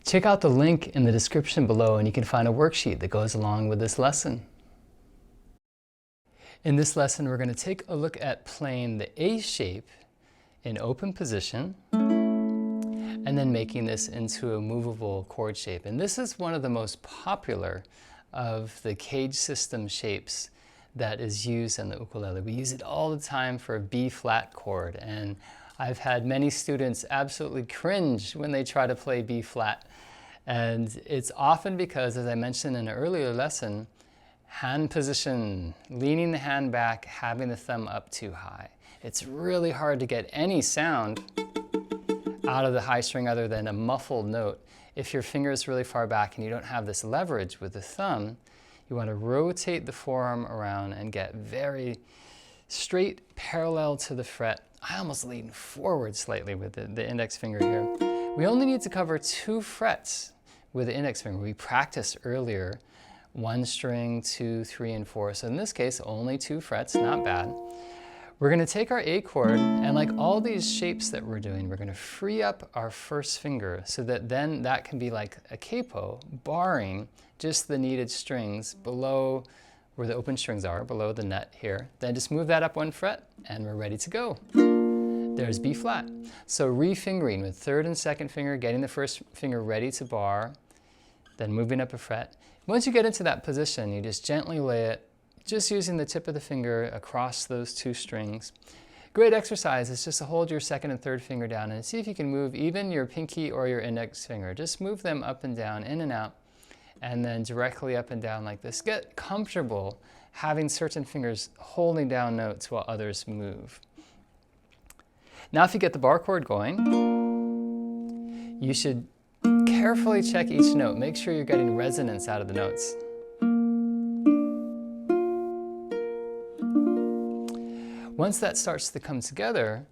Check out the link in the description below and you can find a worksheet that goes along with this lesson. In this lesson, we're going to take a look at playing the A shape in open position and then making this into a movable chord shape. And this is one of the most popular of the CAGED system shapes that is used in the ukulele. We use it all the time for a B flat chord, and I've had many students absolutely cringe when they try to play B flat. And it's often because, as I mentioned in an earlier lesson, hand position, leaning the hand back, having the thumb up too high. It's really hard to get any sound out of the high string other than a muffled note. If your finger is really far back and you don't have this leverage with the thumb, you want to rotate the forearm around and get very straight parallel to the fret. I almost lean forward slightly with the index finger here. We only need to cover 2 frets with the index finger. We practiced earlier 1 string, 2, 3, and 4. So in this case, only 2 frets, not bad. We're going to take our A chord, and like all these shapes that we're doing, we're going to free up our first finger so that then that can be like a capo, barring just the needed strings below where the open strings are, below the net here. Then just move that up 1 fret, and we're ready to go. There's B flat. So refingering with 3rd and 2nd finger, getting the first finger ready to bar, then moving up a fret. Once you get into that position, you just gently lay it, just using the tip of the finger across those 2 strings. Great exercise is just to hold your 2nd and 3rd finger down and see if you can move even your pinky or your index finger. Just move them up and down, in and out, and then directly up and down like this. Get comfortable having certain fingers holding down notes while others move. Now if you get the bar chord going, you should carefully check each note. Make sure you're getting resonance out of the notes. Once that starts to come together,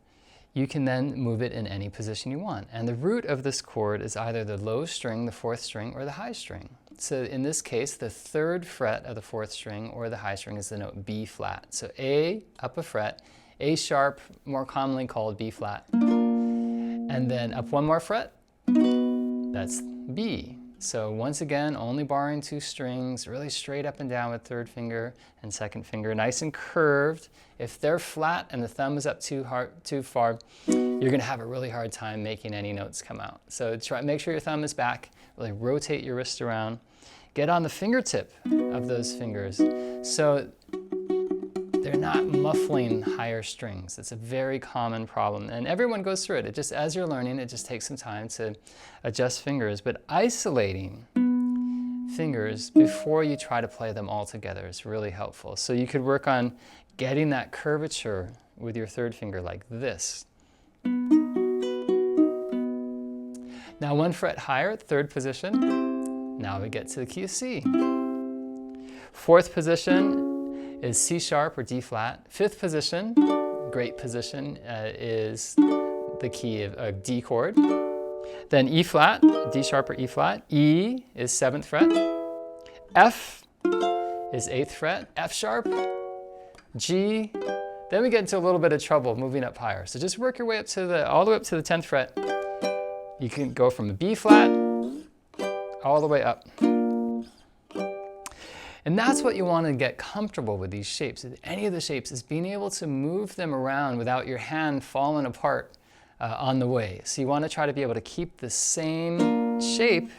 you can then move it in any position you want. And the root of this chord is either the low string, the 4th string, or the high string. So in this case, the 3rd fret of the 4th string or the high string is the note B flat. So A, up a fret, A sharp, more commonly called B flat. And then up 1 more fret, that's B. So once again, only barring 2 strings, really straight up and down with 3rd finger and 2nd finger, nice and curved. If they're flat and the thumb is up too far, you're going to have a really hard time making any notes come out. So make sure your thumb is back, really rotate your wrist around. Get on the fingertip of those fingers so they're not muffling higher strings. It's a very common problem, and everyone goes through it. It just, as you're learning, it just takes some time to adjust fingers, but isolating fingers before you try to play them all together is really helpful. So you could work on getting that curvature with your 3rd finger like this. Now 1 fret higher, 3rd position. Now we get to the key of C. 4th position is C sharp or D flat. 5th position, great position, is the key of D chord. Then E flat, D sharp or E flat. E is 7th fret. F is 8th fret. F sharp, G. Then we get into a little bit of trouble moving up higher. So just work your way up to all the way up to the 10th fret. You can go from a B flat all the way up. And that's what you want to get comfortable with these shapes. Any of the shapes is being able to move them around without your hand falling apart on the way. So you want to try to be able to keep the same shape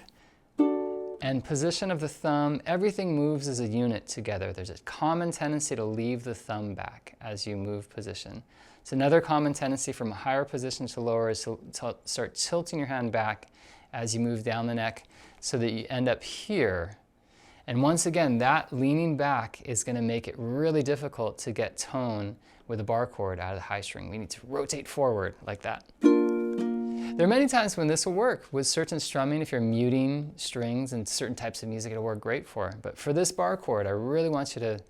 and position of the thumb. Everything moves as a unit together. There's a common tendency to leave the thumb back as you move position. It's another common tendency from a higher position to lower is to start tilting your hand back as you move down the neck so that you end up here. And once again, that leaning back is going to make it really difficult to get tone with a bar chord out of the high string. We need to rotate forward like that. There are many times when this will work with certain strumming. If you're muting strings and certain types of music, it'll work great for. But for this bar chord, I really want you to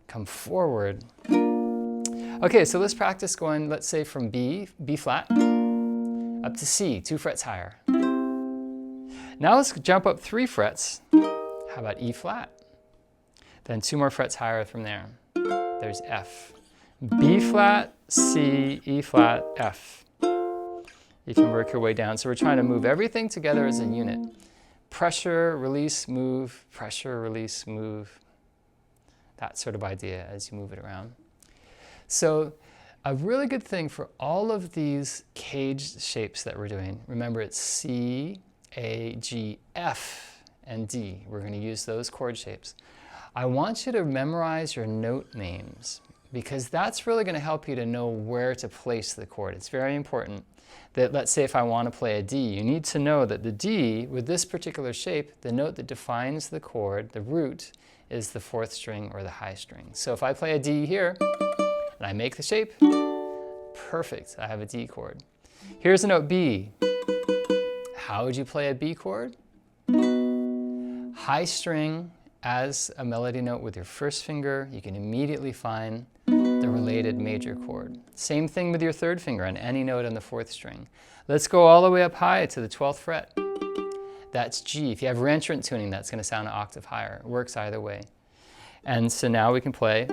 come forward. Okay, so let's practice going, let's say from B flat, up to C, 2 frets higher. Now let's jump up 3 frets. How about E flat? Then 2 more frets higher from there. There's F. B flat, C, E flat, F. you can work your way down. So we're trying to move everything together as a unit. Pressure, release, move, pressure, release, move. That sort of idea as you move it around. So a really good thing for all of these caged shapes that we're doing, remember it's C, A, G, F, and D. We're going to use those chord shapes. I want you to memorize your note names because that's really going to help you to know where to place the chord. It's very important that, let's say if I want to play a D, you need to know that the D, with this particular shape, the note that defines the chord, the root, is the fourth string or the high string. So if I play a D here, and I make the shape, perfect, I have a D chord. Here's a note B. How would you play a B chord? High string as a melody note with your first finger, you can immediately find the related major chord. Same thing with your third finger on any note on the fourth string. Let's go all the way up high to the 12th fret. That's G. If you have rancherant tuning, that's going to sound an octave higher. It works either way. And so now we can play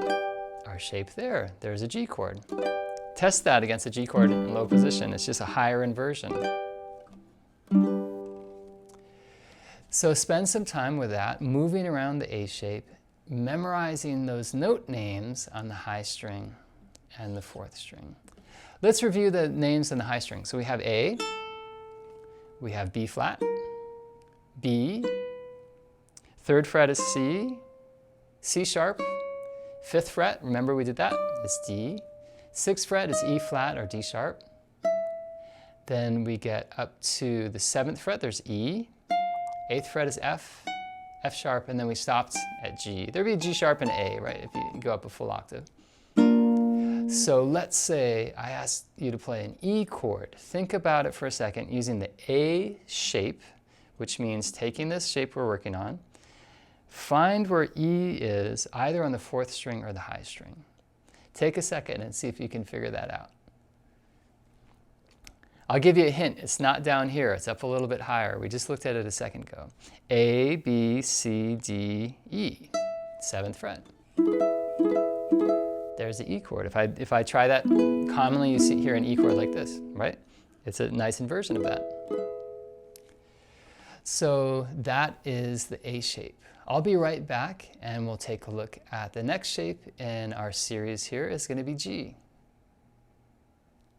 our shape there. There's a G chord. Test that against a G chord in low position. It's just a higher inversion. So spend some time with that, moving around the A shape, memorizing those note names on the high string and the fourth string. Let's review the names on the high string. So we have A, we have B flat, B, third fret is C, C sharp, fifth fret, remember we did that, is D, sixth fret is E flat or D sharp. Then we get up to the seventh fret, there's E, eighth fret is F, F sharp, and then we stopped at G. There'd be G sharp and A, right, if you go up a full octave. So let's say I asked you to play an E chord. Think about it for a second using the A shape, which means taking this shape we're working on, find where E is either on the fourth string or the high string. Take a second and see if you can figure that out. I'll give you a hint. It's not down here. It's up a little bit higher. We just looked at it a second ago. A, B, C, D, E. 7th fret. There's the E chord. If I try that, commonly you see here an E chord like this, right? It's a nice inversion of that. So that is the A shape. I'll be right back and we'll take a look at the next shape in our series here. It's going to be G.